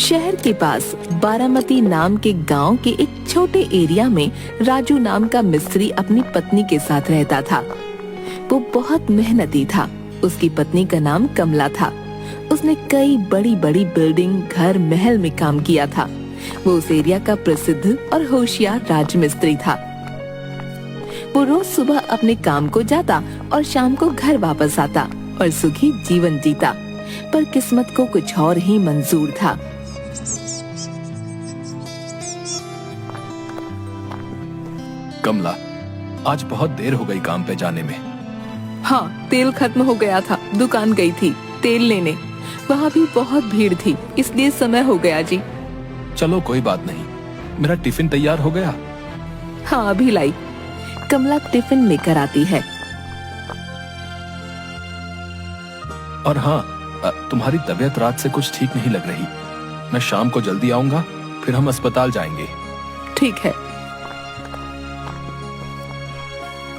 शहर के पास बारामती नाम के गांव के एक छोटे एरिया में राजू नाम का मिस्त्री अपनी पत्नी के साथ रहता था। वो बहुत मेहनती था। उसकी पत्नी का नाम कमला था। उसने कई बड़ी बड़ी बिल्डिंग, घर, महल में काम किया था। वो उस एरिया का प्रसिद्ध और होशियार राजमिस्त्री था। वो रोज सुबह अपने काम को जाता और शाम को घर वापस आता और सुखी जीवन जीता। पर किस्मत को कुछ और ही मंजूर था। कमला, आज बहुत देर हो गई काम पे जाने में। हाँ, तेल खत्म हो गया था। दुकान गई थी तेल लेने। वहाँ भी बहुत भीड़ थी, इसलिए समय हो गया जी। चलो कोई बात नहीं। मेरा टिफिन तैयार हो गया? हाँ, अभी लाई। कमला टिफिन लेकर आती है। और हाँ, तुम्हारी तबीयत रात से कुछ ठीक नहीं लग रही। मैं शाम को जल्दी आऊंगा, फिर हम अस्पताल जाएंगे। ठीक है।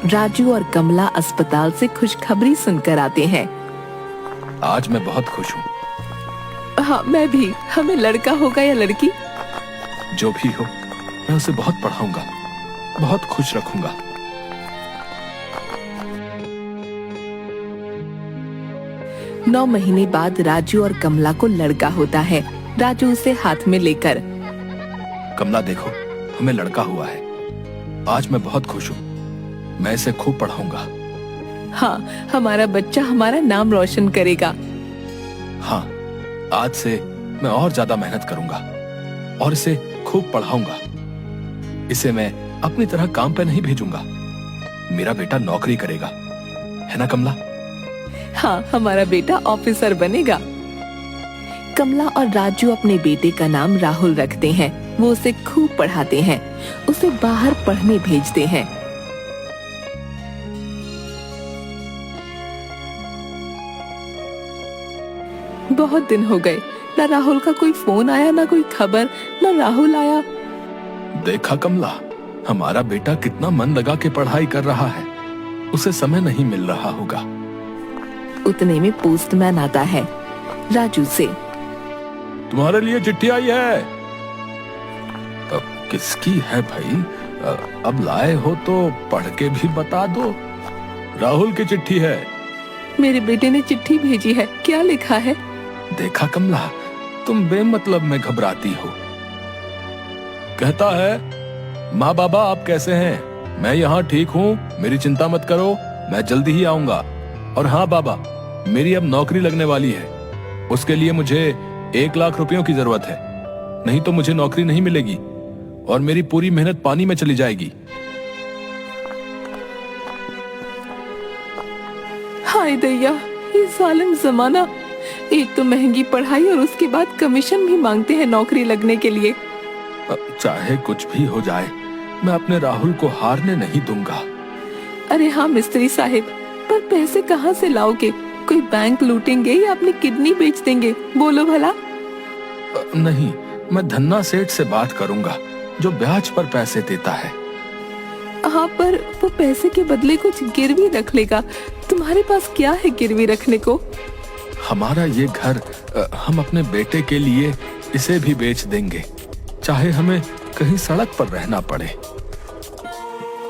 राजू और कमला अस्पताल से खुशखबरी सुनकर आते हैं। आज मैं बहुत खुश हूँ। हाँ, मैं भी। हमें लड़का होगा या लड़की? जो भी हो, मैं उसे बहुत पढ़ाऊंगा, बहुत खुश रखूंगा। नौ महीने बाद राजू और कमला को लड़का होता है। राजू उसे हाथ में लेकर, कमला देखो, हमें लड़का हुआ है। आज मैं बहुत खुश हूँ। मैं इसे खूब पढ़ाऊंगा। हाँ, हमारा बच्चा हमारा नाम रोशन करेगा। हाँ, आज से मैं और ज्यादा मेहनत करूंगा और इसे खूब पढ़ाऊंगा। इसे मैं अपनी तरह काम पे नहीं भेजूंगा। मेरा बेटा नौकरी करेगा, है ना कमला? हाँ, हमारा बेटा ऑफिसर बनेगा। कमला और राजू अपने बेटे का नाम राहुल रखते हैं। वो उसे खूब पढ़ाते हैं, उसे बाहर पढ़ने भेजते हैं। बहुत दिन हो गए, ना राहुल का कोई फोन आया, ना कोई खबर, ना राहुल आया। देखा कमला, हमारा बेटा कितना मन लगा के पढ़ाई कर रहा है। उसे समय नहीं मिल रहा होगा। उतने में पोस्टमैन आता है। राजू से, तुम्हारे लिए चिट्ठी आई है। किसकी है भाई? अब लाए हो तो पढ़ के भी बता दो। राहुल की चिट्ठी है। मेरे बेटे ने चिट्ठी भेजी है। क्या लिखा है? देखा कमला, तुम बेमतलब में घबराती हो। कहता है, माँ बाबा आप कैसे हैं? मैं यहाँ ठीक हूँ, मेरी चिंता मत करो, मैं जल्दी ही आऊंगा। और हाँ बाबा, मेरी अब नौकरी लगने वाली है। उसके लिए मुझे 1 लाख रुपयों की जरूरत है, नहीं तो मुझे नौकरी नहीं मिलेगी और मेरी पूरी मेहनत पानी में चली जाएगी। हाय दैया, ये जालिम जमाना। एक तो महंगी पढ़ाई और उसके बाद कमीशन भी मांगते हैं नौकरी लगने के लिए। चाहे कुछ भी हो जाए, मैं अपने राहुल को हारने नहीं दूंगा। अरे हाँ मिस्त्री साहिब, पर पैसे कहाँ से लाओगे? कोई बैंक लूटेंगे या अपनी किडनी बेच देंगे? बोलो भला। नहीं, मैं धन्ना सेठ से बात करूंगा जो ब्याज पर पैसे देता है। हाँ, पर वो पैसे के बदले कुछ गिरवी रख लेगा। तुम्हारे पास क्या है गिरवी रखने को? हमारा ये घर, हम अपने बेटे के लिए इसे भी बेच देंगे, चाहे हमें कहीं सड़क पर रहना पड़े।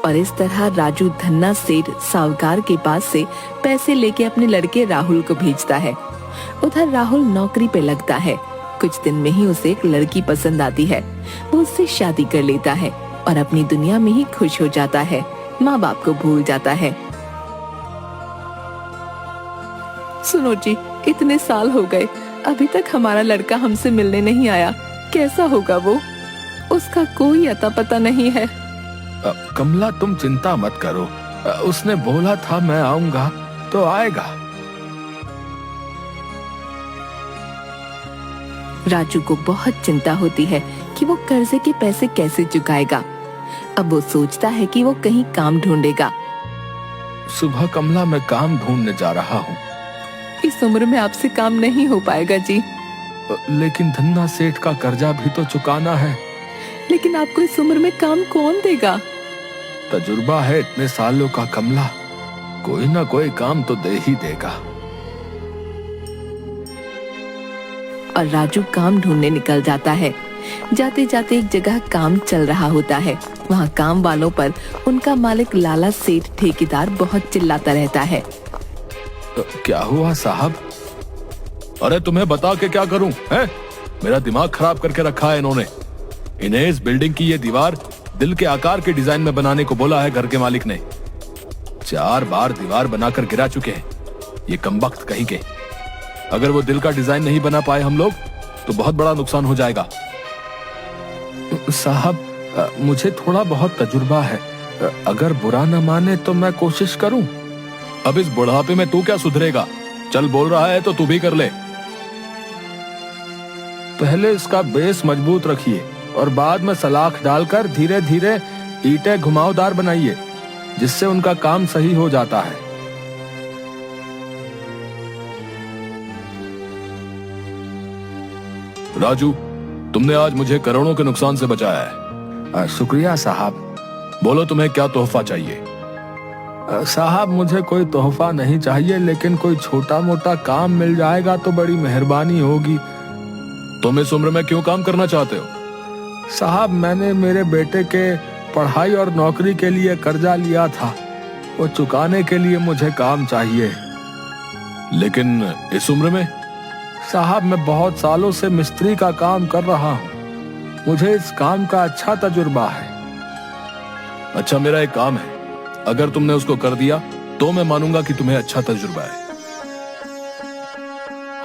और इस तरह राजू धन्ना सेठ साहूकार के पास से पैसे लेके अपने लड़के राहुल को भेजता है। उधर राहुल नौकरी पे लगता है। कुछ दिन में ही उसे एक लड़की पसंद आती है। वो उससे शादी कर लेता है और अपनी दुनिया में ही खुश हो जाता है। माँ बाप को भूल जाता है। सुनो जी, इतने साल हो गए, अभी तक हमारा लड़का हमसे मिलने नहीं आया। कैसा होगा वो? उसका कोई अता पता नहीं है। कमला, तुम चिंता मत करो। उसने बोला था मैं आऊंगा तो आएगा। राजू को बहुत चिंता होती है कि वो कर्जे के पैसे कैसे चुकाएगा। अब वो सोचता है कि वो कहीं काम ढूंढेगा। सुबह कमला, मैं काम ढूंढने जा रहा हूँ। इस उम्र में आपसे काम नहीं हो पाएगा जी। लेकिन धन्ना सेठ का कर्जा भी तो चुकाना है। लेकिन आपको इस उम्र में काम कौन देगा? तजुर्बा है इतने सालों का कमला, कोई ना कोई काम तो दे ही देगा। और राजू काम ढूंढने निकल जाता है। जाते जाते एक जगह काम चल रहा होता है। वहाँ काम वालों पर उनका मालिक लाला सेठ ठेकेदार बहुत चिल्लाता रहता है। क्या हुआ साहब? अरे तुम्हें बता के क्या करूं, हैं? मेरा दिमाग खराब करके रखा है इन्होंने। इन्हें इस बिल्डिंग की ये दीवार दिल के आकार के डिजाइन में बनाने को बोला है घर के मालिक ने। 4 बार दीवार बनाकर गिरा चुके हैं ये कमबख्त कहीं के। अगर वो दिल का डिजाइन नहीं बना पाए हम लोग तो बहुत बड़ा नुकसान हो जाएगा। साहब मुझे थोड़ा बहुत तजुर्बा है, अगर बुरा न माने तो मैं कोशिश करूं। अब इस बुढ़ापे में तू क्या सुधरेगा? चल बोल रहा है तो तू भी कर ले। पहले इसका बेस मजबूत रखिए और बाद में सलाख डालकर धीरे धीरे ईंटें घुमावदार बनाइए, जिससे उनका काम सही हो जाता है। राजू, तुमने आज मुझे करोड़ों के नुकसान से बचाया है। शुक्रिया साहब। बोलो तुम्हें क्या तोहफा चाहिए? साहब मुझे कोई तोहफा नहीं चाहिए, लेकिन कोई छोटा मोटा काम मिल जाएगा तो बड़ी मेहरबानी होगी। तुम इस उम्र में क्यों काम करना चाहते हो? साहब मैंने मेरे बेटे के पढ़ाई और नौकरी के लिए कर्जा लिया था, वो चुकाने के लिए मुझे काम चाहिए। लेकिन इस उम्र में? साहब मैं बहुत सालों से मिस्त्री का काम कर रहा हूँ, मुझे इस काम का अच्छा तजुर्बा है। अच्छा मेरा एक काम है, अगर तुमने उसको कर दिया तो मैं मानूंगा कि तुम्हें अच्छा तजुर्बा है।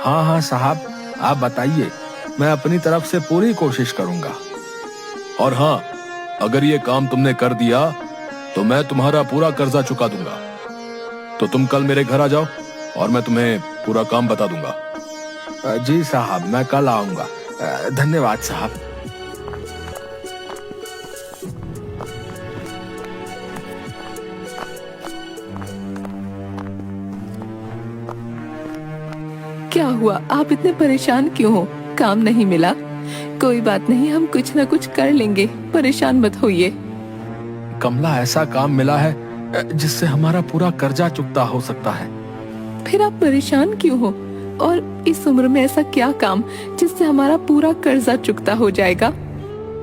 हाँ हाँ साहब आप बताइए, मैं अपनी तरफ से पूरी कोशिश करूंगा। और हाँ, अगर ये काम तुमने कर दिया तो मैं तुम्हारा पूरा कर्जा चुका दूंगा। तो तुम कल मेरे घर आ जाओ और मैं तुम्हें पूरा काम बता दूंगा। जी साहब मैं कल आऊंगा। धन्यवाद साहब। क्या हुआ, आप इतने परेशान क्यों हो? काम नहीं मिला? कोई बात नहीं, हम कुछ न कुछ कर लेंगे, परेशान मत होइए। कमला ऐसा काम मिला है जिससे हमारा पूरा कर्जा चुकता हो सकता है। फिर आप परेशान क्यों हो? और इस उम्र में ऐसा क्या काम जिससे हमारा पूरा कर्जा चुकता हो जाएगा?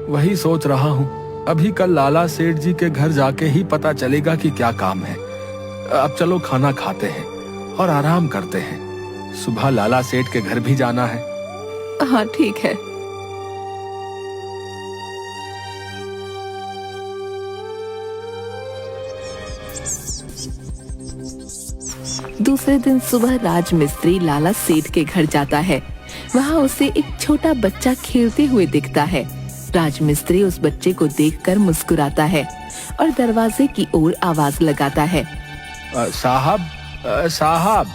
वही सोच रहा हूँ, अभी कल लाला सेठ जी के घर जाके ही पता चलेगा कि क्या काम है। अब चलो खाना खाते हैं और आराम करते हैं, सुबह लाला सेठ के घर भी जाना है। हाँ ठीक है। दूसरे दिन सुबह राजमिस्त्री लाला सेठ के घर जाता है। वहाँ उसे एक छोटा बच्चा खेलते हुए दिखता है। राजमिस्त्री उस बच्चे को देखकर मुस्कुराता है और दरवाजे की ओर आवाज लगाता है। साहब साहब।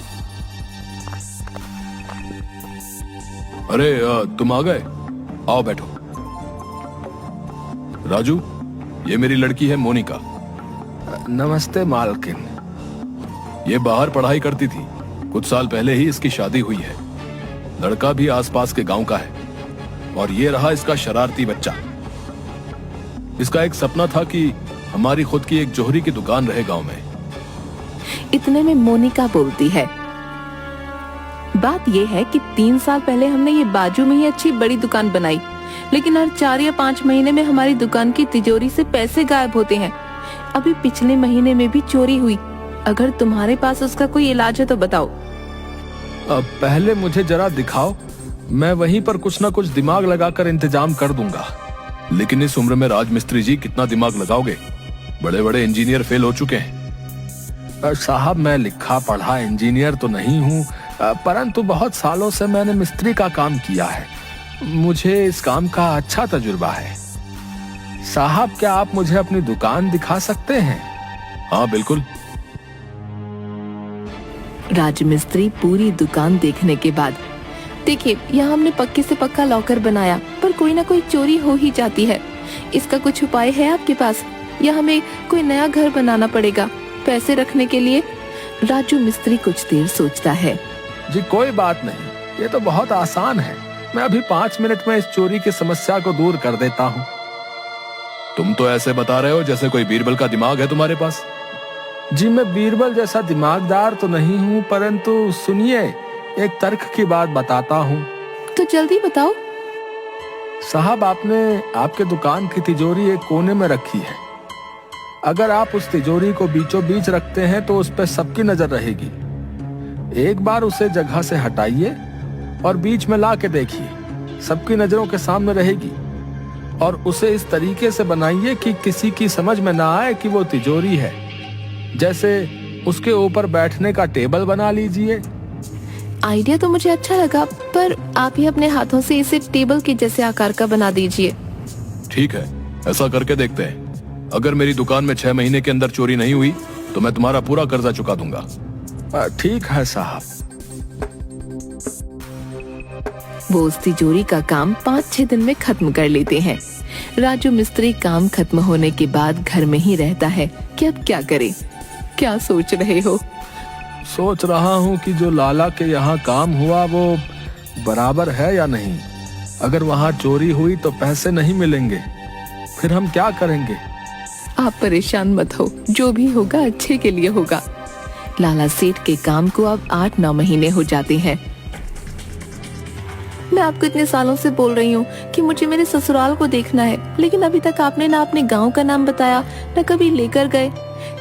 अरे तुम आ गए, आओ बैठो। राजू, ये मेरी लड़की है मोनिका। नमस्ते मालकिन। ये बाहर पढ़ाई करती थी, कुछ साल पहले ही इसकी शादी हुई है। लड़का भी आसपास के गांव का है और ये रहा इसका शरारती बच्चा। इसका एक सपना था कि हमारी खुद की एक जोहरी की दुकान रहे गांव में। इतने में मोनिका बोलती है, बात ये है कि 3 साल पहले हमने ये बाजू में ही अच्छी बड़ी दुकान बनाई, लेकिन हर 4 या 5 महीने में हमारी दुकान की तिजोरी से पैसे गायब होते हैं। अभी पिछले महीने में भी चोरी हुई। अगर तुम्हारे पास उसका कोई इलाज है तो बताओ। पहले मुझे जरा दिखाओ, मैं वहीं पर कुछ ना कुछ दिमाग लगाकर इंतजाम कर दूंगा। लेकिन इस उम्र में राजमिस्त्री जी कितना दिमाग लगाओगे? बड़े बड़े इंजीनियर फेल हो चुके हैं। साहब मैं लिखा पढ़ा इंजीनियर तो नहीं हूँ, परंतु बहुत सालों से मैंने मिस्त्री का काम किया है, मुझे इस काम का अच्छा तजुर्बा है। साहब क्या आप मुझे अपनी दुकान दिखा सकते हैं? हाँ बिल्कुल। राजमिस्त्री पूरी दुकान देखने के बाद, देखिए यहाँ हमने पक्के से पक्का लॉकर बनाया, पर कोई ना कोई चोरी हो ही जाती है। इसका कुछ उपाय है आपके पास, या हमें कोई नया घर बनाना पड़ेगा पैसे रखने के लिए? राजू मिस्त्री कुछ देर सोचता है। जी कोई बात नहीं, ये तो बहुत आसान है। मैं अभी 5 मिनट में इस चोरी की समस्या को दूर कर देता हूँ। तुम तो ऐसे बता रहे हो जैसे कोई बीरबल का दिमाग है तुम्हारे पास। जी मैं बीरबल जैसा दिमागदार तो नहीं हूँ, परंतु सुनिए एक तर्क की बात बताता हूँ। तो जल्दी बताओ। साहब, आपने आपके दुकान की तिजोरी एक कोने में रखी है। अगर आप उस तिजोरी को बीचों बीच रखते हैं तो उस पर सबकी नजर रहेगी। एक बार उसे जगह से हटाइए और बीच में ला के देखिए, सबकी नजरों के सामने रहेगी। और उसे इस तरीके से बनाइए कि किसी की समझ में ना आए कि वो तिजोरी है। जैसे उसके ऊपर बैठने का टेबल बना लीजिए। आइडिया तो मुझे अच्छा लगा, पर आप ही अपने हाथों से इसे टेबल के जैसे आकार का बना दीजिए। ठीक है, ऐसा करके देखते हैं। अगर मेरी दुकान में 6 महीने के अंदर चोरी नहीं हुई तो मैं तुम्हारा पूरा कर्जा चुका दूंगा। ठीक है साहब। वो उस तिजोरी का काम 5-6 दिन में खत्म कर लेते हैं। राजू मिस्त्री काम खत्म होने के बाद घर में ही रहता है कि अब क्या करे। क्या सोच रहे हो? सोच रहा हूँ कि जो लाला के यहाँ काम हुआ वो बराबर है या नहीं। अगर वहाँ चोरी हुई तो पैसे नहीं मिलेंगे, फिर हम क्या करेंगे? आप परेशान मत हो, जो भी होगा अच्छे के लिए होगा। लाला सेठ के काम को अब 8-9 महीने हो जाते हैं। मैं आपको इतने सालों से बोल रही हूँ कि मुझे मेरे ससुराल को देखना है, लेकिन अभी तक आपने ना अपने गांव का नाम बताया, न कभी लेकर गए।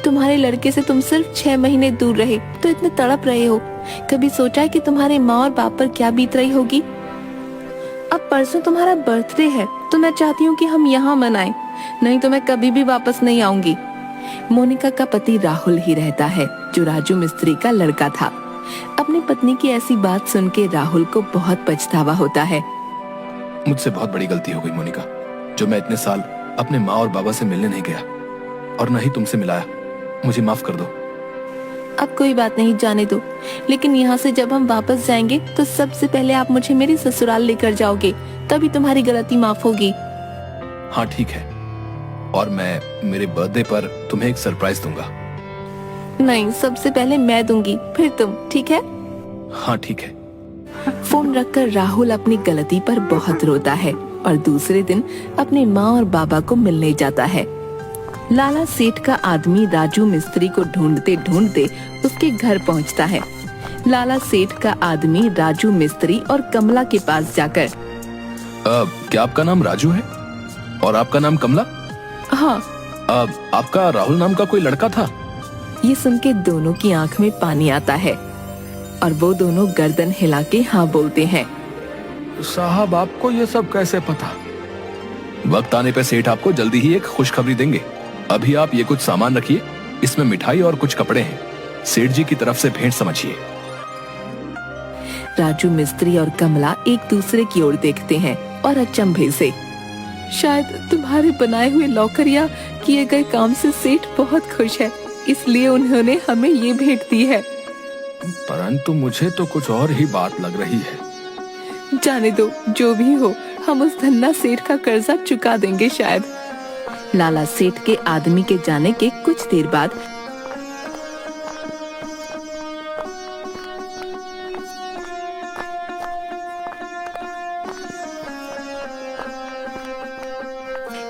तुम्हारे लड़के से तुम सिर्फ 6 महीने दूर रहे तो इतने तड़प रहे हो। कभी सोचा है कि तुम्हारे माँ और बाप पर क्या बीत रही होगी? अब परसों तुम्हारा बर्थडे है तो मैं चाहती हूँ कि हम यहाँ मनाएं, नहीं तो मैं कभी भी वापस नहीं आऊंगी। मोनिका का पति राहुल ही रहता है, जो राजू मिस्त्री का लड़का था। अपनी पत्नी की ऐसी बात सुन के राहुल को बहुत पछतावा होता है। मुझसे बहुत बड़ी गलती हो गई मोनिका, जो मैं इतने साल अपने माँ और बाबा से मिलने नहीं गया और न ही तुमसे मिलाया। मुझे माफ कर दो। अब कोई बात नहीं, जाने दो। लेकिन यहाँ से जब हम वापस जाएंगे तो सबसे पहले आप मुझे मेरे ससुराल लेकर जाओगे, तभी तुम्हारी गलती माफ होगी। हाँ ठीक है, और मैं मेरे बर्थडे पर तुम्हें एक सरप्राइज दूंगा। नहीं, सबसे पहले मैं दूंगी, फिर तुम, ठीक है? हाँ ठीक है। फोन रखकर राहुल अपनी गलती पर बहुत रोता है और दूसरे दिन अपने माँ और बाबा को मिलने जाता है। लाला सेठ का आदमी राजू मिस्त्री को ढूंढते ढूंढते उसके घर पहुंचता है। लाला सेठ का आदमी राजू मिस्त्री और कमला के पास जाकर, क्या आपका नाम राजू है और आपका नाम कमला? हाँ। आपका राहुल नाम का कोई लड़का था? ये सुन के दोनों की आंख में पानी आता है और वो दोनों गर्दन हिला के हाँ बोलते हैं। साहब, आपको ये सब कैसे पता? वक्त आने पे सेठ आपको जल्दी ही एक खुशखबरी देंगे। अभी आप ये कुछ सामान रखिए, इसमें मिठाई और कुछ कपड़े हैं। सेठ जी की तरफ से भेंट समझिए। राजू मिस्त्री और कमला एक दूसरे की ओर देखते हैं और अचंभे से। शायद तुम्हारे बनाए हुए लॉकर या किए गए काम से सेठ बहुत खुश है, इसलिए उन्होंने हमें ये भेंट दी है। परंतु मुझे तो कुछ और ही बात लग रही है। जाने दो, जो भी हो, हम उस धन्ना सेठ का कर्जा चुका देंगे शायद। लाला सेठ के आदमी के जाने के कुछ देर बाद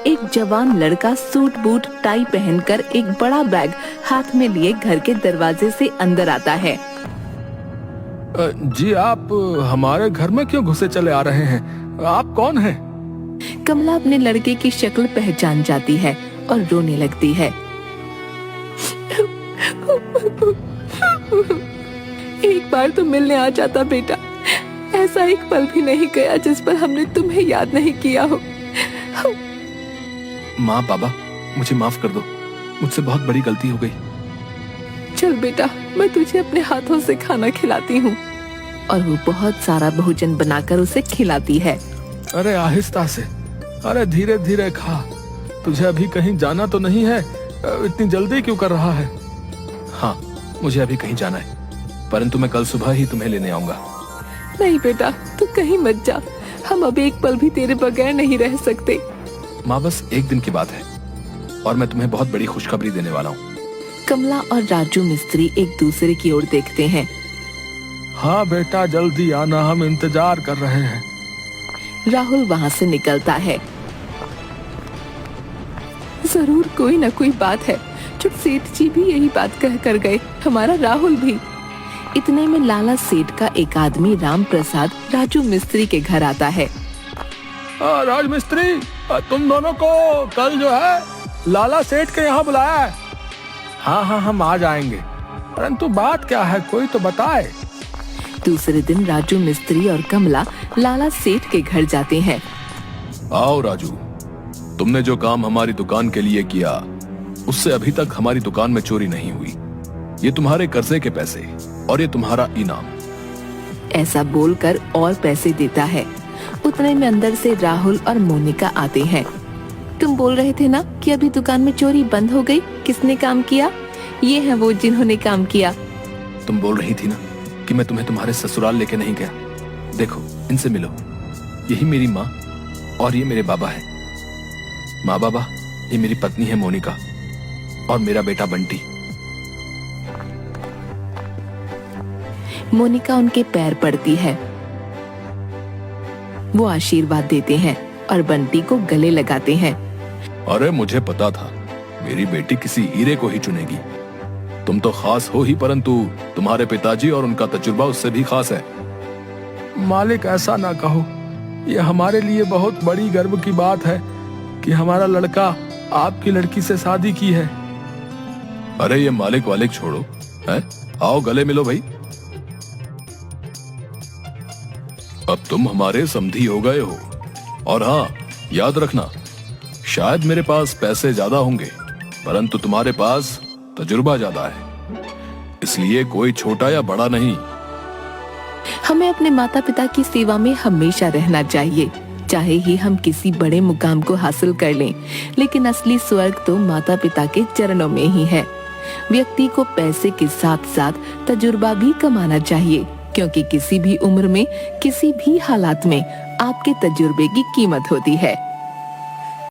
एक जवान लड़का सूट बूट टाई पहनकर एक बड़ा बैग हाथ में लिए घर के दरवाजे से अंदर आता है। जी, आप हमारे घर में क्यों घुसे चले आ रहे हैं? आप कौन हैं? कमला अपने लड़के की शक्ल पहचान जाती है और रोने लगती है। एक बार तो मिलने आ जाता बेटा, ऐसा एक पल भी नहीं गया जिस पर हमने तुम्हें याद नहीं किया हो। माँ बाबा, मुझे माफ कर दो, मुझसे बहुत बड़ी गलती हो गई। चल बेटा, मैं तुझे अपने हाथों से खाना खिलाती हूँ। और वो बहुत सारा भोजन बनाकर उसे खिलाती है। अरे आहिस्ता से, अरे धीरे धीरे खा। तुझे अभी कहीं जाना तो नहीं है? इतनी जल्दी क्यों कर रहा है? हाँ, मुझे अभी कहीं जाना है, परंतु मैं कल सुबह ही तुम्हें लेने आऊंगा। नहीं बेटा, तू कहीं मत जा, हम अब एक पल भी तेरे बगैर नहीं रह सकते। माँ, बस एक दिन की बात है और मैं तुम्हें बहुत बड़ी खुशखबरी देने वाला हूँ। कमला और राजू मिस्त्री एक दूसरे की ओर देखते हैं। हाँ बेटा, जल्दी आना, हम इंतजार कर रहे हैं। राहुल वहाँ से निकलता है। जरूर कोई न कोई बात है, जब सेठ जी भी यही बात कह कर गए, हमारा राहुल भी। इतने में लाला सेठ का एक आदमी राम प्रसाद राजू मिस्त्री के घर आता है। राज मिस्त्री, तुम दोनों को कल जो है लाला सेठ के यहाँ बुलाया है। हाँ हाँ, हम आ जाएंगे, परंतु बात क्या है, कोई तो बताए। दूसरे दिन राजू मिस्त्री और कमला लाला सेठ के घर जाते हैं। आओ राजू, तुमने जो काम हमारी दुकान के लिए किया उससे अभी तक हमारी दुकान में चोरी नहीं हुई। ये तुम्हारे कर्जे के पैसे और ये तुम्हारा इनाम। ऐसा बोलकर और पैसे देता है। उतने में अंदर से राहुल और मोनिका आते हैं। तुम बोल रहे थे ना कि अभी दुकान में चोरी बंद हो गई, किसने काम किया? ये है वो जिन्होंने काम किया। तुम बोल रही थी ना कि मैं तुम्हें तुम्हारे ससुराल लेके नहीं गया। देखो, इनसे मिलो, यही मेरी माँ और ये मेरे बाबा है। माँ बाबा, ये मेरी पत्नी है मोनिका और मेरा बेटा बंटी। मोनिका उनके पैर पड़ती है। वो आशीर्वाद देते हैं और बंटी को गले लगाते हैं। अरे मुझे पता था मेरी बेटी किसी हीरे को ही चुनेगी। तुम तो खास हो ही, परंतु तुम्हारे पिताजी और उनका तजुर्बा उससे भी खास है। मालिक, ऐसा ना कहो, ये हमारे लिए बहुत बड़ी गर्व की बात है कि हमारा लड़का आपकी लड़की से शादी की है। अरे ये मालिक वालिक छोड़ो, है? आओ गले मिलो भाई। अब तुम हमारे समधी हो गए हो। और हाँ, याद रखना, शायद मेरे पास पैसे ज्यादा होंगे, परंतु तुम्हारे पास तजुर्बा ज्यादा है, इसलिए कोई छोटा या बड़ा नहीं। हमें अपने माता पिता की सेवा में हमेशा रहना चाहिए, चाहे ही हम किसी बड़े मुकाम को हासिल कर लें, लेकिन असली स्वर्ग तो माता पिता के चरणों में ही है। व्यक्ति को पैसे के साथ साथ तजुर्बा भी कमाना चाहिए, क्योंकि किसी भी उम्र में, किसी भी हालात में आपके तजुर्बे की कीमत होती है।